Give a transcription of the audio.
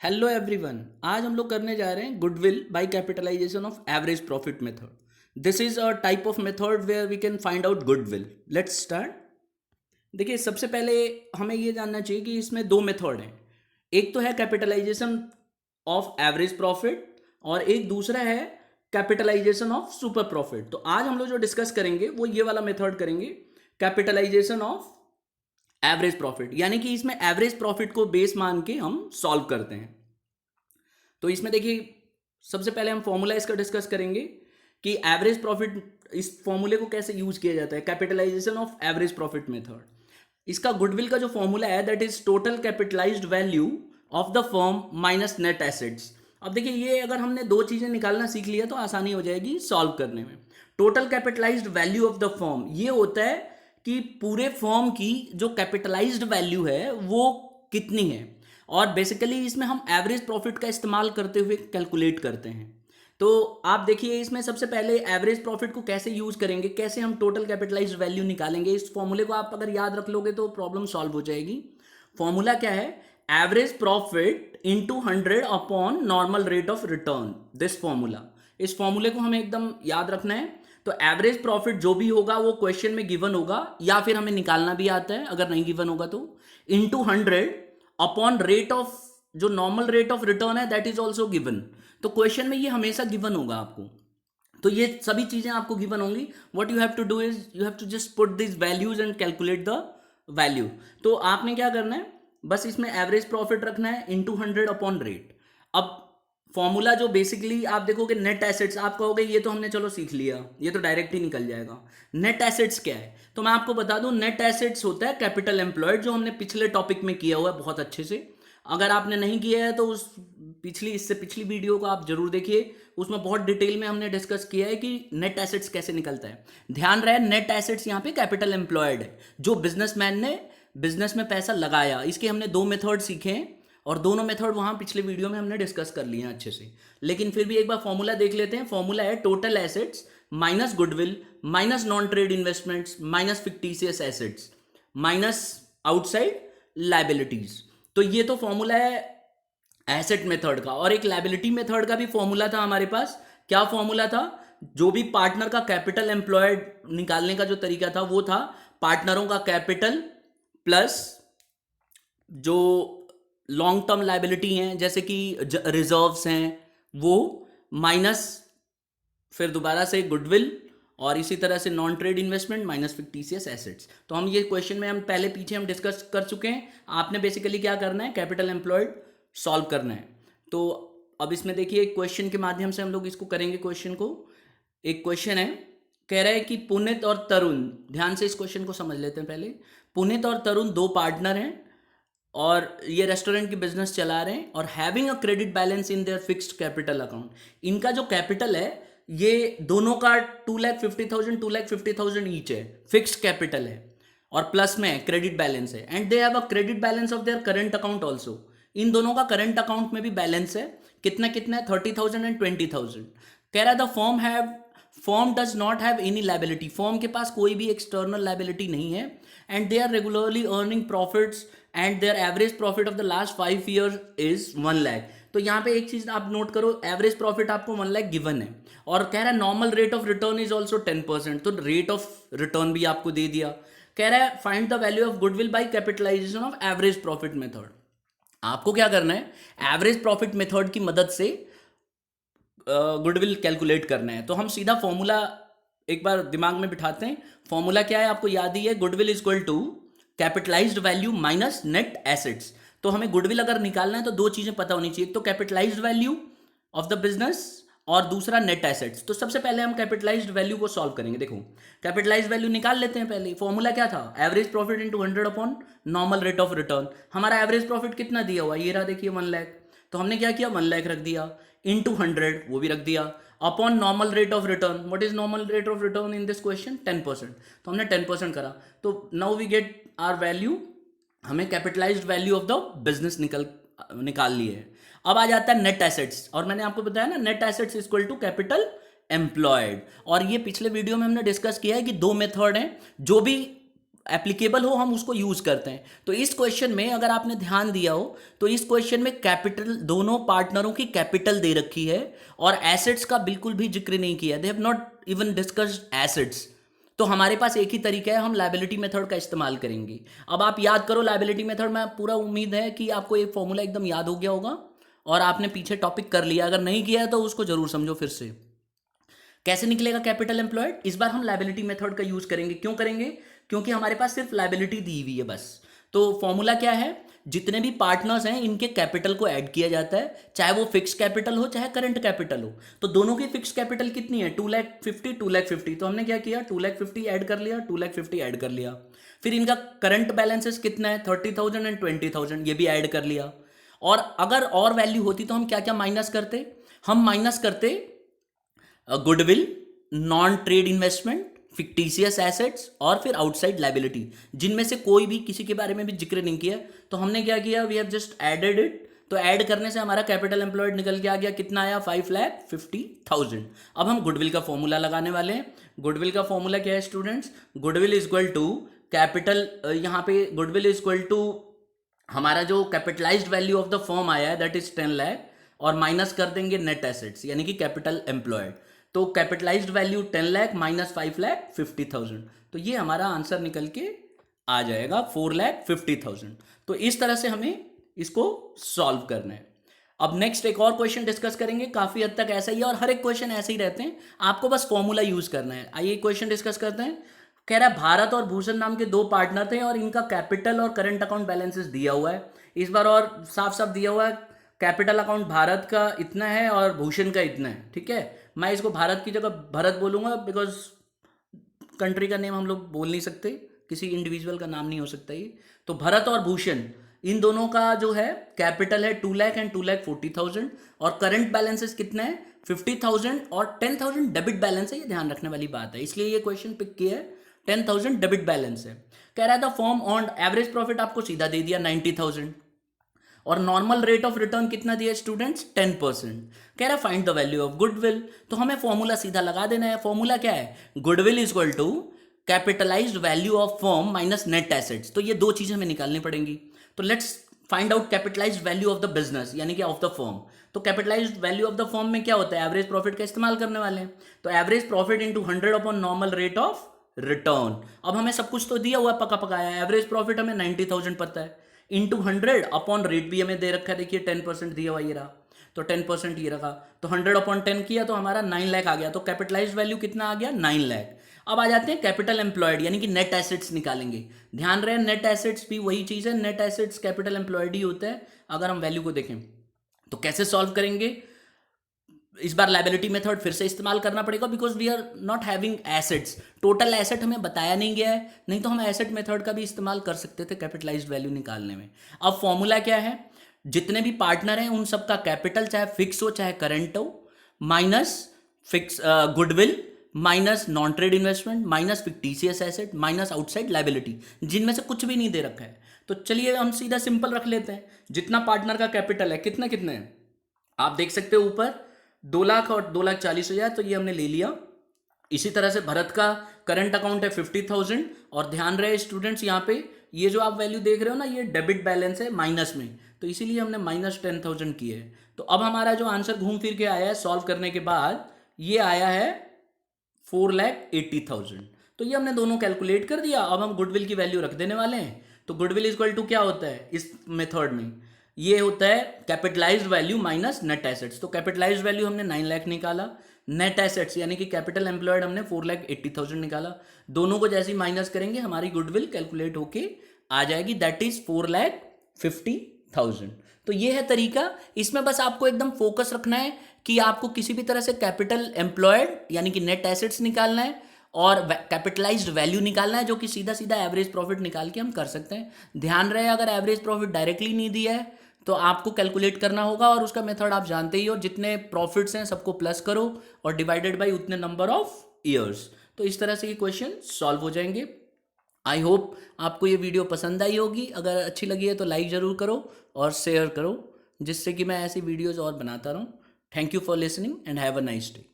Hello everyone. आज हम लोग करने जा रहे हैं goodwill by capitalization of average profit method. This is a type of method where we can find out goodwill. Let's start. देखिए, सबसे पहले हमें ये जानना चाहिए कि इसमें दो मेथड हैं। एक तो है कैपिटलाइजेशन ऑफ एवरेज प्रॉफिट और एक दूसरा है कैपिटलाइजेशन ऑफ सुपर प्रॉफिट। तो आज हम लोग जो डिस्कस करेंगे वो ये वाला मेथड करेंगे, कैपिटलाइजेशन ऑफ एवरेज प्रॉफिट। यानी कि इसमें एवरेज प्रॉफिट को बेस मान के हम सॉल्व करते हैं। तो इसमें देखिए, सबसे पहले हम फॉर्मूला इसका डिस्कस करेंगे कि एवरेज प्रॉफिट, इस फॉर्मूले को कैसे यूज किया जाता है, capitalization of average profit method. इसका गुडविल का जो फॉर्मूला है that is total capitalized value of the firm minus net assets. अब देखिए, ये अगर हमने दो चीजें निकालना सीख लिया तो आसानी हो जाएगी सॉल्व करने में। Total capitalized value of the firm, ये होता है कि पूरे फर्म की जो कैपिटलाइज्ड वैल्यू है वो कितनी है, और बेसिकली इसमें हम एवरेज प्रॉफिट का इस्तेमाल करते हुए कैलकुलेट करते हैं। तो आप देखिए, इसमें सबसे पहले एवरेज प्रॉफिट को कैसे यूज करेंगे, कैसे हम टोटल कैपिटलाइज्ड वैल्यू निकालेंगे, इस फॉर्मूले को आप अगर याद रख लोगे तो प्रॉब्लम सॉल्व हो जाएगी। फॉर्मूला क्या है? Average profit into 100 upon normal rate of return. This formula, इस फॉर्मूले को हमें एकदम याद रखना है। तो एवरेज प्रॉफिट जो भी होगा वो क्वेश्चन में गिवन होगा, या फिर हमें निकालना भी आता है अगर नहीं गिवन होगा तो, इंटू 100 अपॉन रेट ऑफ, जो नॉर्मल रेट ऑफ रिटर्न है दैट इज ऑल्सो गिवन। तो क्वेश्चन में ये हमेशा गिवन होगा आपको। तो ये सभी चीजें आपको गिवन होंगी। What you have to do is you have to just put this values and calculate the value. तो आपने क्या करना है, बस इसमें एवरेज प्रॉफिट रखना है इंटू 100 अपॉन रेट। अब फॉर्मूला जो बेसिकली आप देखोगे, नेट एसेट्स, आप कहोगे ये तो हमने चलो सीख लिया, ये तो डायरेक्ट ही निकल जाएगा। नेट एसेट्स क्या है? तो मैं आपको बता दूं, नेट एसेट्स होता है कैपिटल एम्प्लॉयड, जो हमने पिछले टॉपिक में किया हुआ है बहुत अच्छे से। अगर आपने नहीं किया है तो उस इससे पिछली वीडियो को आप जरूर देखिए, उसमें बहुत डिटेल में हमने डिस्कस किया है कि नेट एसेट्स कैसे निकलता है। ध्यान रहे, नेट एसेट्स यहाँ पे कैपिटल एम्प्लॉयड है, जो बिजनेसमैन ने बिजनेस में पैसा लगाया। इसके हमने दो मेथड सीखे हैं और दोनों मेथड वहां पिछले वीडियो में हमने डिस्कस कर लिए हैं अच्छे से। लेकिन फिर भी एक बार फॉर्मूला देख लेते हैं। फॉर्मूला है total assets minus goodwill minus non trade investments minus fictitious assets minus outside liabilities. तो ये तो फॉर्मूला है एसेट मेथड का। और एक लाइबिलिटी मेथड का भी फॉर्मूला था हमारे पास। क्या फॉर्मूला था? जो भी पार्टनर का कैपिटल एम्प्लॉयड निकालने का जो तरीका था वो था पार्टनरों का कैपिटल प्लस जो लॉन्ग टर्म लाइबिलिटी हैं जैसे कि रिजर्व्स हैं वो, माइनस फिर दोबारा से गुडविल, और इसी तरह से non trade investment minus fictitious assets. तो हम ये क्वेश्चन में हम पहले पीछे हम डिस्कस कर चुके हैं। आपने बेसिकली क्या करना है, कैपिटल एम्प्लॉयड सॉल्व करना है। तो अब इसमें देखिए, एक क्वेश्चन के माध्यम से हम लोग इसको करेंगे। क्वेश्चन को, एक क्वेश्चन है, कह रहा है कि पुनीत और तरुण, ध्यान से इस क्वेश्चन को समझ लेते हैं पहले। पुनीत और तरुण दो पार्टनर हैं और ये रेस्टोरेंट की बिजनेस चला रहे हैं, और having a credit balance in their fixed capital account. इनका जो कैपिटल है ये दोनों का 2,50,000 2,50,000 ईच है, फिक्स्ड कैपिटल है, और प्लस में क्रेडिट बैलेंस है। And they have a credit balance of their current account also. इन दोनों का करंट अकाउंट में भी बैलेंस है। कितना कितना है? 30,000 एंड 20,000। कह रहा है the firm does not have any liability. Firm के पास कोई भी एक्सटर्नल लाइबिलिटी नहीं है। And they are regularly earning profits and their average profit of the last 5 year is 1 lakh. तो यहाँ पे एक चीज आप नोट करो, एवरेज प्रॉफिट आपको 1 लाख गिवन है, और कह रहा है normal rate of return is also 10%। तो रेट ऑफ रिटर्न भी आपको दे दिया। कह रहा है find the value of goodwill by capitalization of average profit method. आपको क्या करना है, एवरेज प्रॉफिट मेथड की मदद से गुडविल कैलकुलेट करना है। तो हम सीधा फॉर्मूला एक बार दिमाग में बिठाते हैं। फॉर्मूला क्या है आपको याद ही है, goodwill is equal to capitalized value minus net assets. तो हमें गुडविल अगर निकालना है तो दो चीजें पता होनी चाहिए, एक तो capitalized value of the business और दूसरा नेट एसेट्स। तो सबसे पहले हम कैपिटलाइज्ड वैल्यू को सॉल्व करेंगे। देखो, कैपिटलाइज्ड वैल्यू निकाल लेते हैं पहले। फॉर्मूला क्या था? Average profit into 100 upon normal rate of return. हमारा एवरेज प्रॉफिट कितना दिया हुआ, ये रहा देखिए 1 लाख। तो हमने क्या किया, 1 लाख रख दिया, इंटू 100 वो भी रख दिया, upon normal rate of return. What is normal rate of return in this question? 10%। तो हमने 10% करा। तो now we get our value. हमें capitalized value of the business निकाल ली है। अब आ जाता है नेट एसेट्स, और मैंने आपको बताया ना, net assets equal to capital employed. और ये पिछले वीडियो में हमने डिस्कस किया है कि दो मेथड हैं। जो भी एप्लीकेबल हो हम उसको यूज करते हैं। तो इस क्वेश्चन में अगर आपने ध्यान दिया हो तो इस क्वेश्चन में कैपिटल, दोनों पार्टनरों की कैपिटल दे रखी है और एसेट्स का बिल्कुल भी जिक्र नहीं किया, they have not even discussed assets. तो हमारे पास एक ही तरीका है, हम लायबिलिटी मेथड का इस्तेमाल करेंगे। अब आप याद करो लायबिलिटी मेथड में, पूरा उम्मीद है कि आपको एक फॉर्मूला एकदम याद हो गया होगा और आपने पीछे टॉपिक कर लिया। अगर नहीं किया है तो उसको जरूर समझो फिर से। कैसे निकलेगा कैपिटल एम्प्लॉयड? इस बार हम लायबिलिटी मेथड का यूज करेंगे। क्यों करेंगे? क्योंकि हमारे पास सिर्फ लायबिलिटी दी हुई है बस। तो फॉर्मूला क्या है? जितने भी पार्टनर्स हैं इनके कैपिटल को ऐड किया जाता है, चाहे वो फिक्स कैपिटल हो चाहे करंट कैपिटल हो। तो दोनों की फिक्स कैपिटल कितनी है? 2,50,000 2,50,000। तो हमने क्या किया, 2,50,000 ऐड कर लिया, 2,50,000 ऐड कर लिया। फिर इनका करंट बैलेंसेस कितना है? 30,000 एंड 20,000, ये भी ऐड कर लिया। और अगर और वैल्यू होती तो हम क्या क्या माइनस करते? हम माइनस करते goodwill, non trade investment, fictitious assets और फिर आउटसाइड लाइबिलिटी, जिनमें से कोई भी किसी के बारे में भी जिक्र नहीं किया। तो हमने क्या किया, we have just added it. तो ऐड करने से हमारा कैपिटल एम्प्लॉयड निकल के आ गया, कितना आया? 5,50,000। अब हम गुडविल का फॉर्मूला लगाने वाले हैं। गुडविल का फॉर्मूला क्या है students? Goodwill is equal to capital, यहाँ पे गुडविल इज इक्वल टू हमारा जो capitalized value of the firm आया है दैट इज 10 लाख, और माइनस कर देंगे नेट एसेट्स यानी कि कैपिटल एम्प्लॉयड। तो कैपिटलाइज्ड वैल्यू 10 लाख माइनस 5,50,000, तो ये हमारा आंसर निकल के आ जाएगा 4,50,000। तो इस तरह से हमें इसको सॉल्व करना है। अब नेक्स्ट एक और क्वेश्चन डिस्कस करेंगे, काफी हद तक ऐसा ही है और हर एक क्वेश्चन ऐसे ही रहते हैं, आपको बस फॉर्मूला यूज करना है। आइए क्वेश्चन डिस्कस करते हैं। कह रहा है भारत और भूषण नाम के दो पार्टनर थे और इनका कैपिटल और करंट अकाउंट बैलेंसेस दिया हुआ है। इस बार और साफ साफ दिया हुआ है, कैपिटल अकाउंट भारत का इतना है और भूषण का इतना है। ठीक है, मैं इसको भारत की जगह भरत बोलूंगा बिकॉज कंट्री का नेम हम लोग बोल नहीं सकते, किसी इंडिविजुअल का नाम नहीं हो सकता ये। तो भरत और भूषण इन दोनों का जो है कैपिटल है 2 लाख एंड 2,40,000 और करंट बैलेंसेस कितने हैं? 50,000 और 10,000 डेबिट बैलेंस है। ये ध्यान रखने वाली बात है, इसलिए ये क्वेश्चन पिक किया है। 10,000 डेबिट बैलेंस है। कह रहा था फॉर्म ऑन एवरेज प्रॉफिट आपको सीधा दे दिया 90,000 और नॉर्मल रेट ऑफ रिटर्न कितना दिया स्टूडेंट्स? 10%। कह रहा find the value of goodwill, तो हमें फॉर्मूला सीधा लगा देना है। फॉर्मूला क्या है? Goodwill is equal to capitalized value of firm minus net assets. तो ये दो चीजें हमें निकालनी पड़ेंगी। तो let's find out capitalized value of the business यानी कि ऑफ द फर्म। तो capitalized value of the firm में क्या होता है? एवरेज प्रॉफिट का इस्तेमाल करने वाले हैं। तो average profit into 100 upon normal rate of return. अब हमें सब कुछ तो दिया हुआ है पका पकाया, एवरेज प्रॉफिट हमें 90,000 पता है, इंटू 100 अपॉन रेट भी हमें दे रखा है। देखिए 10% दिया हुआ ये रहा, तो 10% ये रखा, तो 100 अपॉन 10 किया तो हमारा 9 लाख आ गया। तो कैपिटलाइज्ड वैल्यू कितना आ गया? 9 लाख। अब आ जाते हैं कैपिटल एम्प्लॉयड यानी कि नेट एसेट्स निकालेंगे। ध्यान रहे नेट एसेट्स भी वही चीज है, नेट एसेट्स कैपिटल एम्प्लॉयड ही होता है अगर हम वैल्यू को देखें। तो कैसे सॉल्व करेंगे? इस बार लायबिलिटी मेथड फिर से इस्तेमाल करना पड़ेगा because we are not having assets. Total asset हमें बताया नहीं गया है, नहीं तो हम एसेट मेथड का भी इस्तेमाल कर सकते थे कैपिटलाइज्ड वैल्यू निकालने में। अब फॉर्मूला क्या है? जितने भी पार्टनर हैं उन सबका कैपिटल चाहे फिक्स हो चाहे करंट हो, minus fix goodwill, minus non trade investment, minus fictitious asset, minus outside liability, जिनमें से कुछ भी नहीं दे रखा है। तो चलिए हम सीधा सिंपल रख लेते हैं। जितना पार्टनर का कैपिटल है, कितने कितने हैं आप देख सकते हो ऊपर, 2 लाख और 2,40,000, तो ये हमने ले लिया। इसी तरह से भरत का करंट अकाउंट है 50,000 और ध्यान रहे स्टूडेंट्स यहाँ पे ये जो आप वैल्यू देख रहे हो ना, ये डेबिट बैलेंस है माइनस में, तो इसीलिए हमने माइनस 10,000 किए है। तो अब हमारा जो आंसर घूम फिर के आया है सॉल्व करने के बाद, ये आया है 4,80,000। तो ये हमने दोनों कैलकुलेट कर दिया। अब हम गुडविल की वैल्यू रख देने वाले हैं। तो गुडविल इक्वल टू क्या होता है इस मेथड में? ये होता है capitalised value minus net assets. तो कैपिटलाइज्ड वैल्यू हमने 9 लाख निकाला, नेट एसेट्स यानी कि कैपिटल एम्प्लॉयड हमने 4,80,000 निकाला। दोनों को जैसे ही माइनस करेंगे हमारी गुडविल कैलकुलेट होके आ जाएगी, दैट इज 4,50,000। तो ये है तरीका। इसमें बस आपको एकदम फोकस रखना है कि आपको किसी भी तरह से कैपिटल एम्प्लॉयड यानी कि नेट एसेट्स निकालना है और कैपिटलाइज्ड वैल्यू निकालना है, जो कि सीधा सीधा एवरेज प्रॉफिट निकाल के हम कर सकते हैं। ध्यान रहे अगर एवरेज प्रॉफिट डायरेक्टली नहीं दिया है तो आपको कैलकुलेट करना होगा, और उसका मेथड आप जानते ही हो, जितने प्रॉफिट्स हैं सबको प्लस करो और डिवाइडेड बाय उतने नंबर ऑफ ईयर्स। तो इस तरह से ये क्वेश्चन सॉल्व हो जाएंगे। आई होप आपको ये वीडियो पसंद आई होगी। अगर अच्छी लगी है तो लाइक ज़रूर करो और शेयर करो, जिससे कि मैं ऐसी वीडियोज़ और बनाता रहूँ। Thank you for listening and have a nice day.